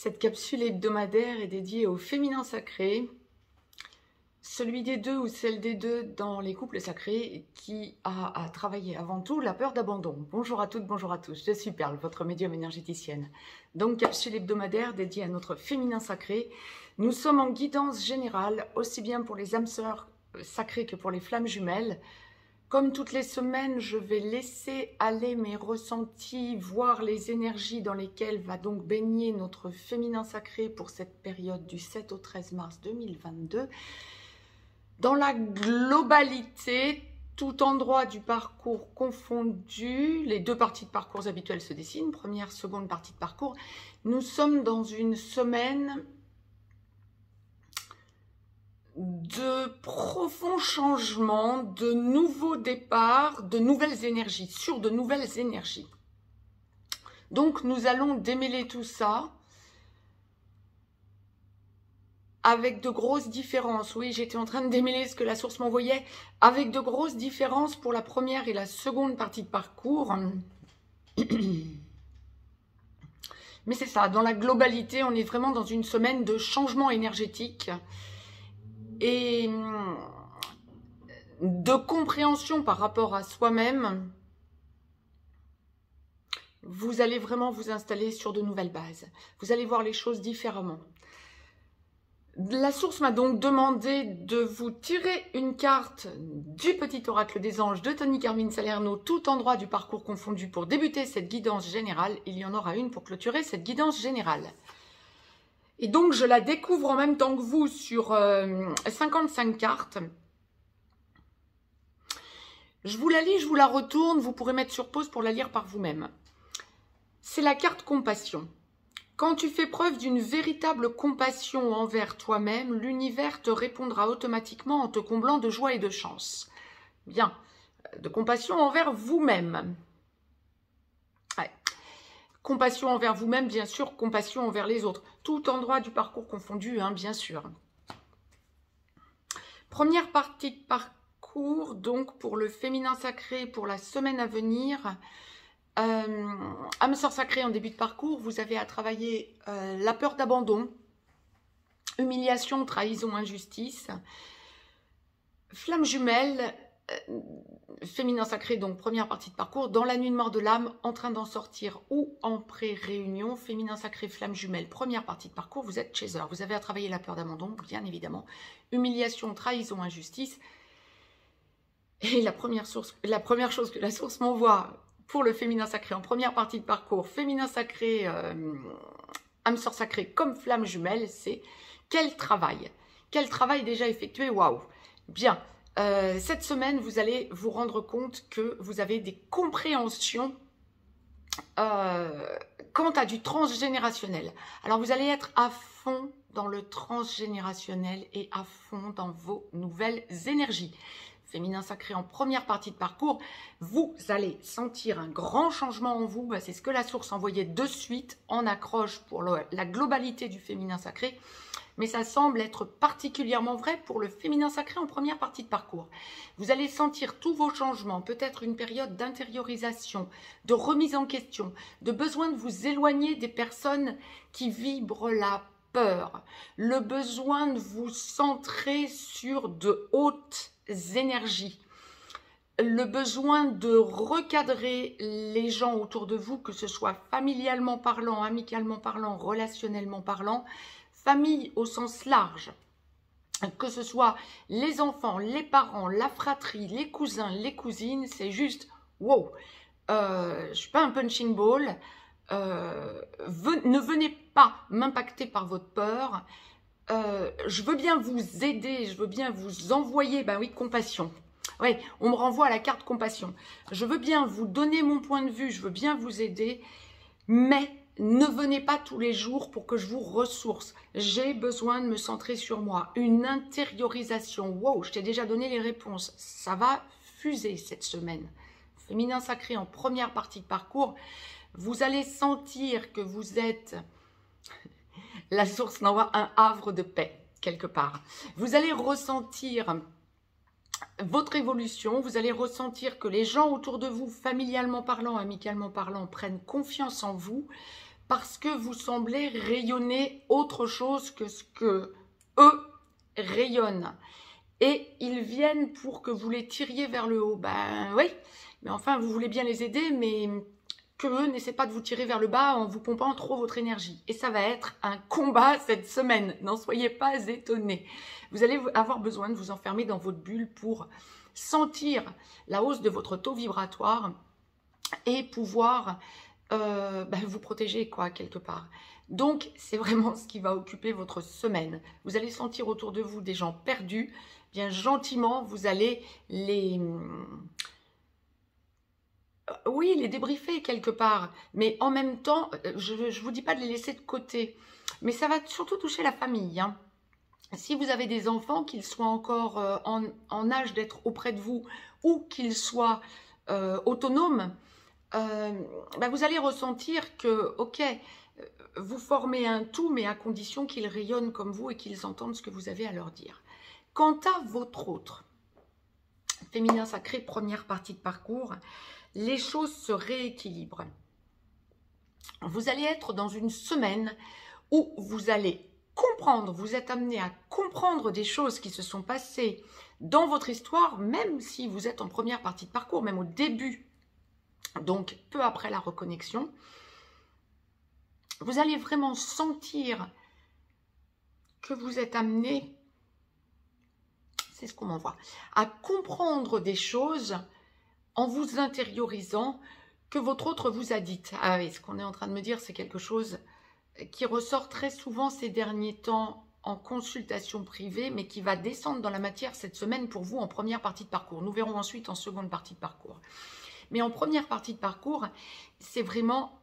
Cette capsule hebdomadaire est dédiée au féminin sacré, celui des deux ou celle des deux dans les couples sacrés qui a à travailler avant tout la peur d'abandon. Bonjour à toutes, bonjour à tous, je suis Perle, votre médium énergéticienne. Donc capsule hebdomadaire dédiée à notre féminin sacré. Nous sommes en guidance générale, aussi bien pour les âmes sœurs sacrées que pour les flammes jumelles. Comme toutes les semaines, je vais laisser aller mes ressentis, voir les énergies dans lesquelles va donc baigner notre féminin sacré pour cette période du 7 au 13 mars 2022. Dans la globalité, tout endroit du parcours confondu, les deux parties de parcours habituelles se dessinent, première, seconde partie de parcours. Nous sommes dans une semaine de profonds changements, de nouveaux départs, de nouvelles énergies, sur de nouvelles énergies. Donc nous allons démêler tout ça avec de grosses différences. Oui, j'étais en train de démêler ce que la source m'envoyait, avec de grosses différences pour la première et la seconde partie de parcours. Mais c'est ça, dans la globalité, on est vraiment dans une semaine de changement énergétique et de compréhension par rapport à soi-même. Vous allez vraiment vous installer sur de nouvelles bases. Vous allez voir les choses différemment. La source m'a donc demandé de vous tirer une carte du petit oracle des anges de Tony Carmine Salerno, tout endroit du parcours confondu, pour débuter cette guidance générale. Il y en aura une pour clôturer cette guidance générale. Et donc, je la découvre en même temps que vous sur 55 cartes. Je vous la lis, je vous la retourne. Vous pourrez mettre sur pause pour la lire par vous-même. C'est la carte compassion. Quand tu fais preuve d'une véritable compassion envers toi-même, l'univers te répondra automatiquement en te comblant de joie et de chance. Bien, de compassion envers vous-même. Ouais. Compassion envers vous-même, bien sûr, compassion envers les autres. Tout endroit du parcours confondu, hein, bien sûr. Première partie de parcours, donc pour le féminin sacré, pour la semaine à venir. Âme sœur sacrée en début de parcours, vous avez à travailler la peur d'abandon, humiliation, trahison, injustice. Flamme jumelle, féminin sacré, donc première partie de parcours, dans la nuit de mort de l'âme, en train d'en sortir ou en pré-réunion, féminin sacré, flamme jumelle, première partie de parcours, vous êtes chaser. Vous avez à travailler la peur d'abandon, bien évidemment, humiliation, trahison, injustice. Et la première chose que la source m'envoie pour le féminin sacré en première partie de parcours, féminin sacré, âme sœur sacrée comme flamme jumelle, c'est quel travail déjà effectué, waouh. Bien, cette semaine, vous allez vous rendre compte que vous avez des compréhensions quant à du transgénérationnel. Alors, vous allez être à fond dans le transgénérationnel et à fond dans vos nouvelles énergies. Féminin sacré en première partie de parcours, vous allez sentir un grand changement en vous. C'est ce que la source envoyait de suite en accroche pour la globalité du féminin sacré. Mais ça semble être particulièrement vrai pour le féminin sacré en première partie de parcours. Vous allez sentir tous vos changements, peut-être une période d'intériorisation, de remise en question, de besoin de vous éloigner des personnes qui vibrent la peur, le besoin de vous centrer sur de hautes énergies, le besoin de recadrer les gens autour de vous, que ce soit familialement parlant, amicalement parlant, relationnellement parlant, famille au sens large, que ce soit les enfants, les parents, la fratrie, les cousins, les cousines, c'est juste wow. Je ne suis pas un punching ball. Ne venez pas m'impacter par votre peur. Je veux bien vous aider, je veux bien vous envoyer, ben oui, compassion. Oui, on me renvoie à la carte compassion. Je veux bien vous donner mon point de vue, je veux bien vous aider, mais ne venez pas tous les jours pour que je vous ressource. J'ai besoin de me centrer sur moi. Une intériorisation. Wow, je t'ai déjà donné les réponses. Ça va fuser cette semaine. Féminin sacré en première partie de parcours. Vous allez sentir que vous êtes... La source m'envoie un havre de paix, quelque part. Vous allez ressentir votre évolution, vous allez ressentir que les gens autour de vous, familialement parlant, amicalement parlant, prennent confiance en vous, parce que vous semblez rayonner autre chose que ce que eux rayonnent. Et ils viennent pour que vous les tiriez vers le haut. Ben oui, mais enfin, vous voulez bien les aider, mais que eux n'essaient pas de vous tirer vers le bas en vous pompant trop votre énergie. Et ça va être un combat cette semaine. N'en soyez pas étonnés. Vous allez avoir besoin de vous enfermer dans votre bulle pour sentir la hausse de votre taux vibratoire et pouvoir vous protéger, quoi, quelque part. Donc, c'est vraiment ce qui va occuper votre semaine. Vous allez sentir autour de vous des gens perdus. Bien gentiment, vous allez les débriefer quelque part. Mais en même temps, je ne vous dis pas de les laisser de côté. Mais ça va surtout toucher la famille. Hein. Si vous avez des enfants, qu'ils soient encore en âge d'être auprès de vous ou qu'ils soient autonomes, vous allez ressentir que, ok, vous formez un tout, mais à condition qu'ils rayonnent comme vous et qu'ils entendent ce que vous avez à leur dire. Quant à votre autre, féminin sacré, première partie de parcours, les choses se rééquilibrent. Vous allez être dans une semaine où vous allez comprendre, vous êtes amené à comprendre des choses qui se sont passées dans votre histoire, même si vous êtes en première partie de parcours, même au début, donc peu après la reconnexion. Vous allez vraiment sentir que vous êtes amené, c'est ce qu'on m'envoie, à comprendre des choses en vous intériorisant que votre autre vous a dites. Ah oui, ce qu'on est en train de me dire, c'est quelque chose qui ressort très souvent ces derniers temps en consultation privée, mais qui va descendre dans la matière cette semaine pour vous en première partie de parcours. Nous verrons ensuite en seconde partie de parcours. Mais en première partie de parcours, c'est vraiment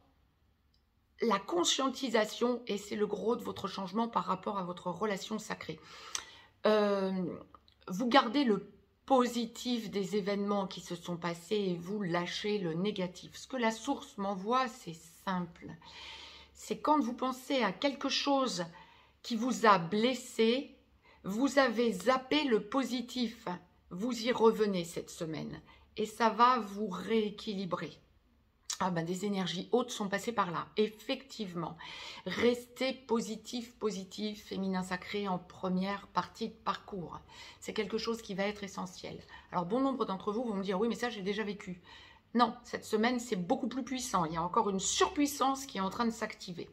la conscientisation et c'est le gros de votre changement par rapport à votre relation sacrée. Vous gardez le positif des événements qui se sont passés et vous lâchez le négatif. Ce que la source m'envoie, c'est simple. C'est quand vous pensez à quelque chose qui vous a blessé, vous avez zappé le positif. Vous y revenez cette semaine et ça va vous rééquilibrer. Des énergies hautes sont passées par là. Effectivement, restez positif, féminin sacré en première partie de parcours. C'est quelque chose qui va être essentiel. Alors, bon nombre d'entre vous vont me dire, oui, mais ça, j'ai déjà vécu. Non, cette semaine, c'est beaucoup plus puissant. Il y a encore une surpuissance qui est en train de s'activer.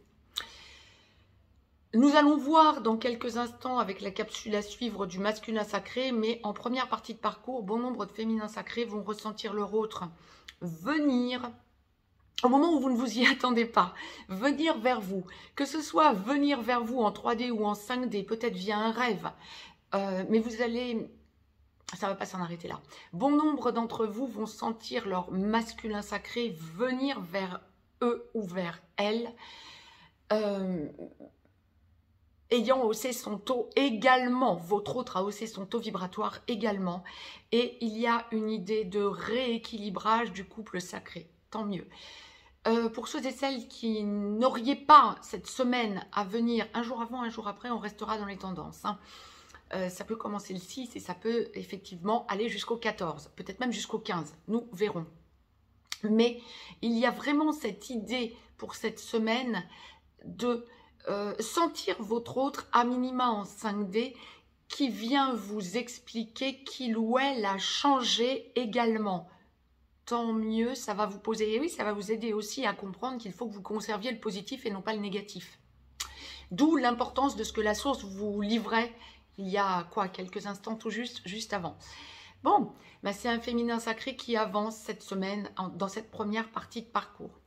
Nous allons voir dans quelques instants avec la capsule à suivre du masculin sacré, mais en première partie de parcours, bon nombre de féminins sacrés vont ressentir leur autre venir au moment où vous ne vous y attendez pas, venir vers vous, que ce soit venir vers vous en 3D ou en 5D, peut-être via un rêve, mais vous allez, ça ne va pas s'en arrêter là. Bon nombre d'entre vous vont sentir leur masculin sacré venir vers eux ou vers elles, ayant haussé son taux également, votre autre a haussé son taux vibratoire également, et il y a une idée de rééquilibrage du couple sacré, tant mieux. Pour ceux et celles qui n'auriez pas cette semaine à venir un jour avant, un jour après, on restera dans les tendances. Hein. Ça peut commencer le 6 et ça peut effectivement aller jusqu'au 14, peut-être même jusqu'au 15, nous verrons. Mais il y a vraiment cette idée pour cette semaine de sentir votre autre à minima en 5D qui vient vous expliquer qu'il ou elle a changé également. Tant mieux, ça va vous poser, et oui, ça va vous aider aussi à comprendre qu'il faut que vous conserviez le positif et non pas le négatif. D'où l'importance de ce que la source vous livrait il y a quelques instants tout juste avant. Bon, c'est un féminin sacré qui avance cette semaine dans cette première partie de parcours.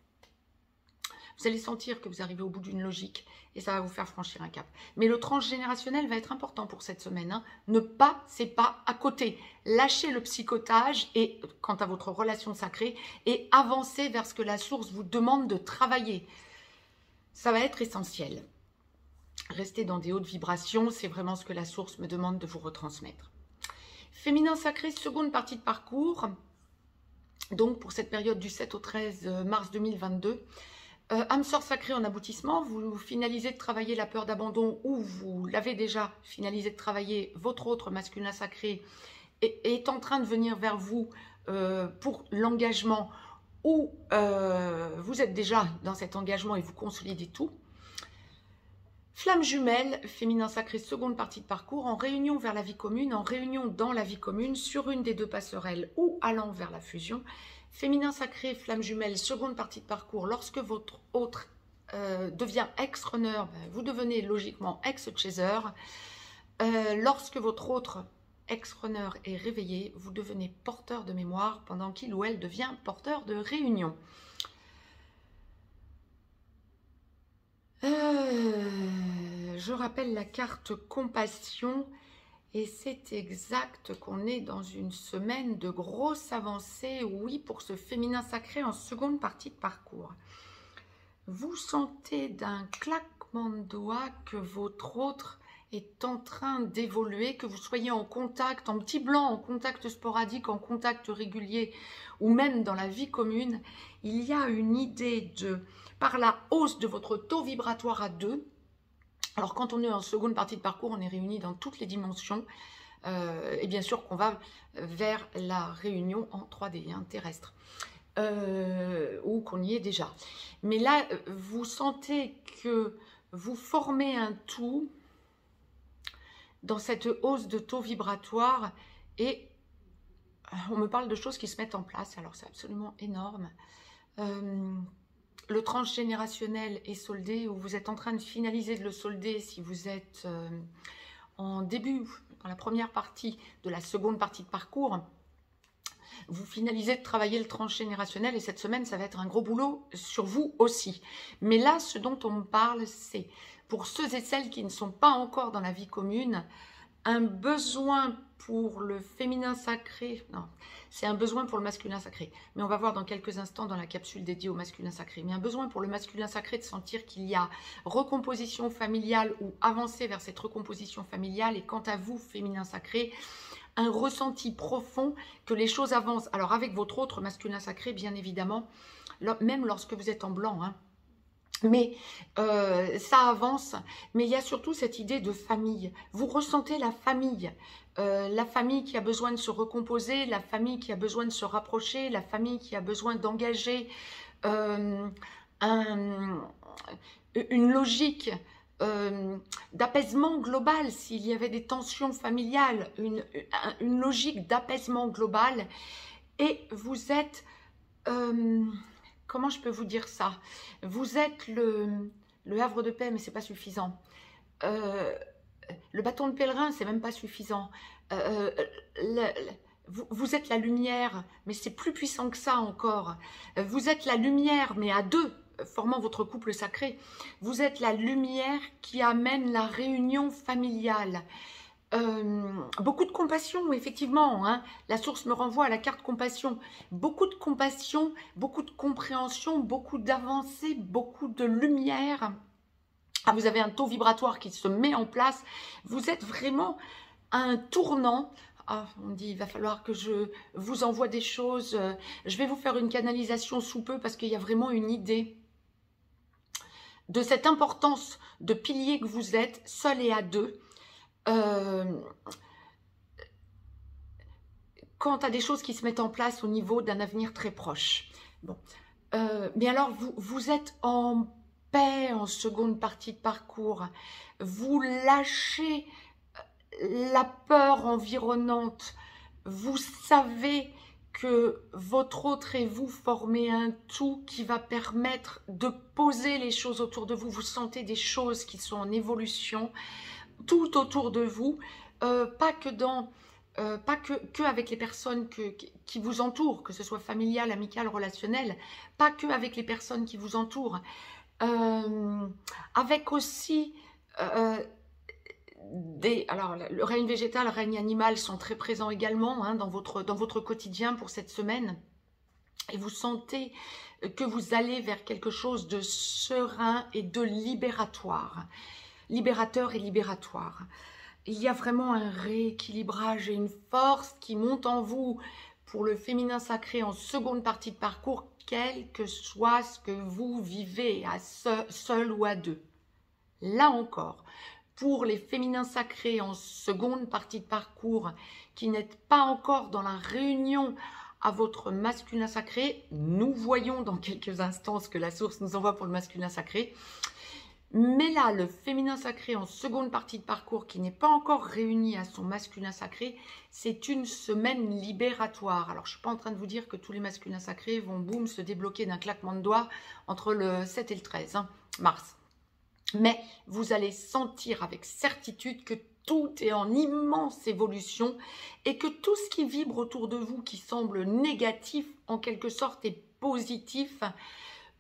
Vous allez sentir que vous arrivez au bout d'une logique et ça va vous faire franchir un cap. Mais le transgénérationnel va être important pour cette semaine. Hein. Ne passez pas à côté. Lâchez le psychotage et quant à votre relation sacrée et avancez vers ce que la source vous demande de travailler. Ça va être essentiel. Restez dans des hautes vibrations, c'est vraiment ce que la source me demande de vous retransmettre. Féminin sacré, seconde partie de parcours. Donc pour cette période du 7 au 13 mars 2022. Âme sœur sacrée en aboutissement, vous finalisez de travailler la peur d'abandon ou vous l'avez déjà finalisé de travailler, votre autre masculin sacré est en train de venir vers vous pour l'engagement ou vous êtes déjà dans cet engagement et vous consolidez tout. Flamme jumelle, féminin sacré, seconde partie de parcours, en réunion vers la vie commune, en réunion dans la vie commune, sur une des deux passerelles ou allant vers la fusion. Féminin sacré, flamme jumelle, seconde partie de parcours, lorsque votre autre devient ex-runner, vous devenez logiquement ex-chaser. Lorsque votre autre ex-runner est réveillé, vous devenez porteur de mémoire pendant qu'il ou elle devient porteur de réunion. Je rappelle la carte compassion et c'est exact qu'on est dans une semaine de grosse avancée, oui, pour ce féminin sacré en seconde partie de parcours. Vous sentez d'un claquement de doigts que votre autre est en train d'évoluer, que vous soyez en contact, en petit blanc, en contact sporadique, en contact régulier ou même dans la vie commune, il y a une idée de, par la hausse de votre taux vibratoire à deux. Alors quand on est en seconde partie de parcours, on est réunis dans toutes les dimensions et bien sûr qu'on va vers la réunion en 3D, hein, terrestre. Ou qu'on y est déjà. Mais là, vous sentez que vous formez un tout dans cette hausse de taux vibratoire et on me parle de choses qui se mettent en place, alors c'est absolument énorme. Le transgénérationnel est soldé ou vous êtes en train de finaliser de le solder si vous êtes en début, dans la première partie de la seconde partie de parcours. Vous finalisez de travailler le transgénérationnel et cette semaine, ça va être un gros boulot sur vous aussi. Mais là, ce dont on me parle, c'est pour ceux et celles qui ne sont pas encore dans la vie commune, un besoin pour le féminin sacré, non, c'est un besoin pour le masculin sacré. Mais on va voir dans quelques instants dans la capsule dédiée au masculin sacré. Mais un besoin pour le masculin sacré de sentir qu'il y a recomposition familiale ou avancer vers cette recomposition familiale. Et quant à vous, féminin sacré, un ressenti profond que les choses avancent. Alors avec votre autre masculin sacré, bien évidemment, même lorsque vous êtes en blanc, hein, mais ça avance. Mais il y a surtout cette idée de famille. Vous ressentez la famille qui a besoin de se recomposer, la famille qui a besoin de se rapprocher, la famille qui a besoin d'engager une logique d'apaisement global, s'il y avait des tensions familiales, une logique d'apaisement global. Et vous êtes, comment je peux vous dire ça? Vous êtes le havre de paix, mais c'est pas suffisant. Le bâton de pèlerin, c'est même pas suffisant. Vous êtes la lumière, mais c'est plus puissant que ça encore. Vous êtes la lumière, mais à deux, formant votre couple sacré. Vous êtes la lumière qui amène la réunion familiale. Beaucoup de compassion, effectivement, hein. La source me renvoie à la carte compassion. Beaucoup de compassion, beaucoup de compréhension, beaucoup d'avancée, beaucoup de lumière. Ah, vous avez un taux vibratoire qui se met en place. Vous êtes vraiment à un tournant. Ah, on dit, il va falloir que je vous envoie des choses. Je vais vous faire une canalisation sous peu parce qu'il y a vraiment une idée de cette importance de pilier que vous êtes, seul et à deux. Quant à des choses qui se mettent en place au niveau d'un avenir très proche. Bon. Mais alors, vous êtes en paix en seconde partie de parcours. Vous lâchez la peur environnante. Vous savez que votre autre et vous formez un tout qui va permettre de poser les choses autour de vous. Vous sentez des choses qui sont en évolution tout autour de vous, pas que avec les personnes qui vous entourent, que ce soit familial, amical, relationnel, pas que avec les personnes qui vous entourent, avec aussi alors le règne végétal, le règne animal sont très présents également, hein, dans votre quotidien pour cette semaine. Et vous sentez que vous allez vers quelque chose de serein et de libératoire. Libérateur et libératoire. Il y a vraiment un rééquilibrage et une force qui monte en vous pour le féminin sacré en seconde partie de parcours, quel que soit ce que vous vivez, à seul ou à deux. Là encore, pour les féminins sacrés en seconde partie de parcours qui n'êtes pas encore dans la réunion à votre masculin sacré. Nous voyons dans quelques instants ce que la source nous envoie pour le masculin sacré. Mais là, le féminin sacré en seconde partie de parcours qui n'est pas encore réuni à son masculin sacré, c'est une semaine libératoire. Alors, je ne suis pas en train de vous dire que tous les masculins sacrés vont, boum, se débloquer d'un claquement de doigts entre le 7 et le 13 mars. Mais vous allez sentir avec certitude que tout est en immense évolution et que tout ce qui vibre autour de vous, qui semble négatif, en quelque sorte, est positif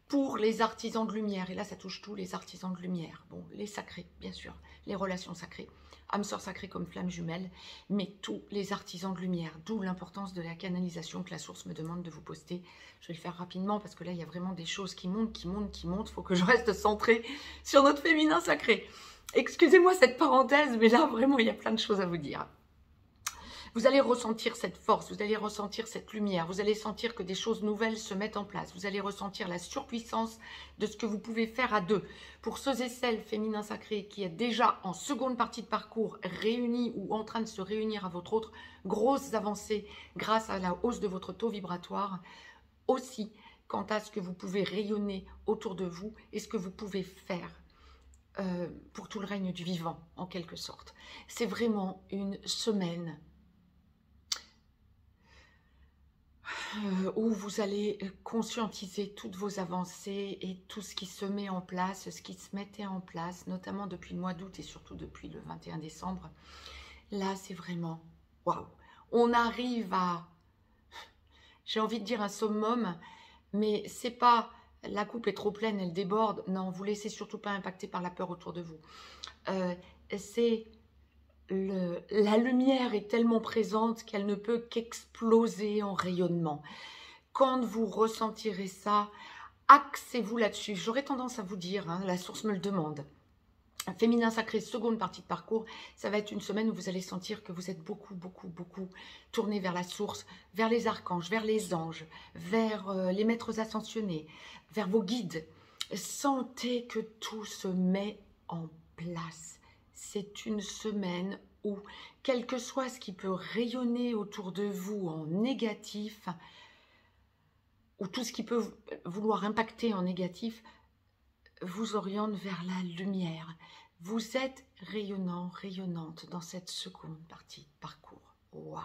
pour les artisans de lumière. Et là, ça touche tous les artisans de lumière. Bon, les sacrés, bien sûr, les relations sacrées, âmes sœurs sacrées comme flammes jumelles, mais tous les artisans de lumière, d'où l'importance de la canalisation que la source me demande de vous poster. Je vais le faire rapidement parce que là, il y a vraiment des choses qui montent, qui montent, qui montent. Il faut que je reste centrée sur notre féminin sacré. Excusez-moi cette parenthèse, mais là, vraiment, il y a plein de choses à vous dire. Vous allez ressentir cette force, vous allez ressentir cette lumière, vous allez sentir que des choses nouvelles se mettent en place, vous allez ressentir la surpuissance de ce que vous pouvez faire à deux. Pour ceux et celles féminins sacrés qui êtes déjà en seconde partie de parcours réunis ou en train de se réunir à votre autre, grosses avancées grâce à la hausse de votre taux vibratoire, aussi quant à ce que vous pouvez rayonner autour de vous et ce que vous pouvez faire pour tout le règne du vivant en quelque sorte. C'est vraiment une semaine où vous allez conscientiser toutes vos avancées et tout ce qui se met en place, ce qui se mettait en place, notamment depuis le mois d'août et surtout depuis le 21 décembre. Là, c'est vraiment waouh. On arrive à, j'ai envie de dire un summum, mais c'est pas la coupe est trop pleine, elle déborde. Non, vous laissez surtout pas impacter par la peur autour de vous. C'est la lumière est tellement présente qu'elle ne peut qu'exploser en rayonnement. Quand vous ressentirez ça, axez-vous là-dessus. J'aurais tendance à vous dire, la source me le demande, féminin sacré, seconde partie de parcours, ça va être une semaine où vous allez sentir que vous êtes beaucoup tourné vers la source, vers les archanges, vers les anges, vers les maîtres ascensionnés, vers vos guides. Sentez que tout se met en place. C'est une semaine où, quel que soit ce qui peut rayonner autour de vous en négatif, ou tout ce qui peut vouloir impacter en négatif, vous oriente vers la lumière. Vous êtes rayonnant, rayonnante dans cette seconde partie de parcours. Waouh!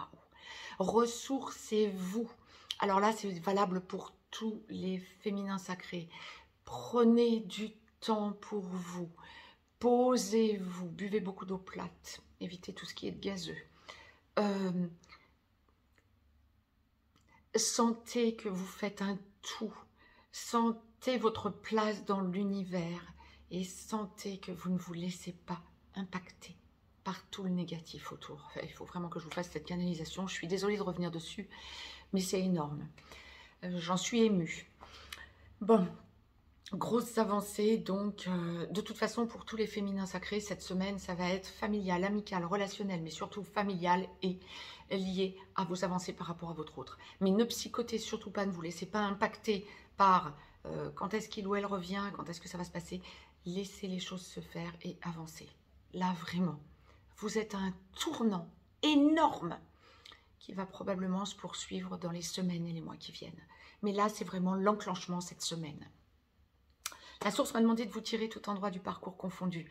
Ressourcez-vous. Alors là, c'est valable pour tous les féminins sacrés. Prenez du temps pour vous. Posez-vous, buvez beaucoup d'eau plate, évitez tout ce qui est gazeux. Sentez que vous faites un tout, sentez votre place dans l'univers et sentez que vous ne vous laissez pas impacter par tout le négatif autour. Il faut vraiment que je vous fasse cette canalisation, je suis désolée de revenir dessus, mais c'est énorme. J'en suis émue. Bon. Grosses avancées, donc de toute façon pour tous les féminins sacrés, cette semaine ça va être familial, amical, relationnel, mais surtout familial et lié à vos avancées par rapport à votre autre. Mais ne psychotez surtout pas, ne vous laissez pas impacter par quand est-ce qu'il ou elle revient, quand est-ce que ça va se passer. Laissez les choses se faire et avancer. Là vraiment, vous êtes à un tournant énorme qui va probablement se poursuivre dans les semaines et les mois qui viennent. Mais là c'est vraiment l'enclenchement cette semaine. La source m'a demandé de vous tirer tout endroit du parcours confondu.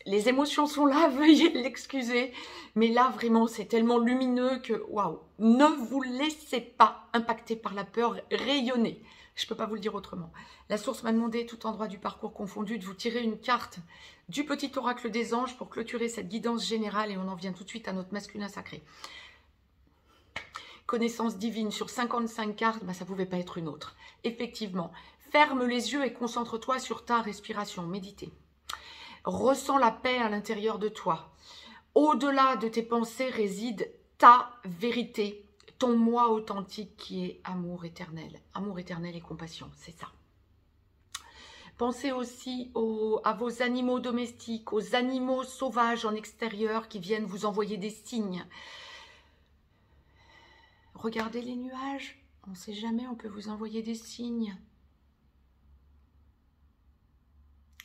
Les émotions sont là, veuillez l'excuser. Mais là, vraiment, c'est tellement lumineux que, waouh, ne vous laissez pas impacter par la peur, rayonnez. Je ne peux pas vous le dire autrement. La source m'a demandé tout endroit du parcours confondu de vous tirer une carte du petit oracle des anges pour clôturer cette guidance générale et on en vient tout de suite à notre masculin sacré. Connaissance divine sur 55 cartes, ça ne pouvait pas être une autre. Effectivement, ferme les yeux et concentre-toi sur ta respiration, méditez. Ressens la paix à l'intérieur de toi. Au-delà de tes pensées réside ta vérité, ton moi authentique qui est amour éternel et compassion, c'est ça. Pensez aussi à vos animaux domestiques, aux animaux sauvages en extérieur qui viennent vous envoyer des signes. Regardez les nuages, on ne sait jamais, on peut vous envoyer des signes.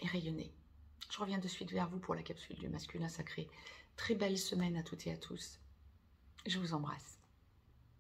Et rayonnez. Je reviens de suite vers vous pour la capsule du masculin sacré. Très belle semaine à toutes et à tous. Je vous embrasse.